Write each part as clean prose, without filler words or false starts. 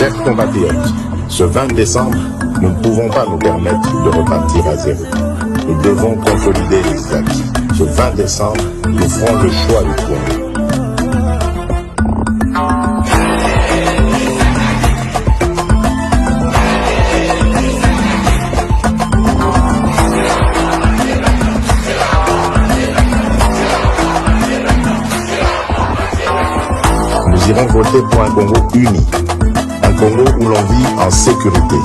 Chers compatriotes, ce 20 décembre, nous ne pouvons pas nous permettre de repartir à zéro. Nous devons consolider les acquis. Ce 20 décembre, nous ferons le choix du Congo. Nous irons voter pour un Congo uni, un Congo où l'on vit en sécurité,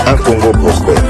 un Congo prospère.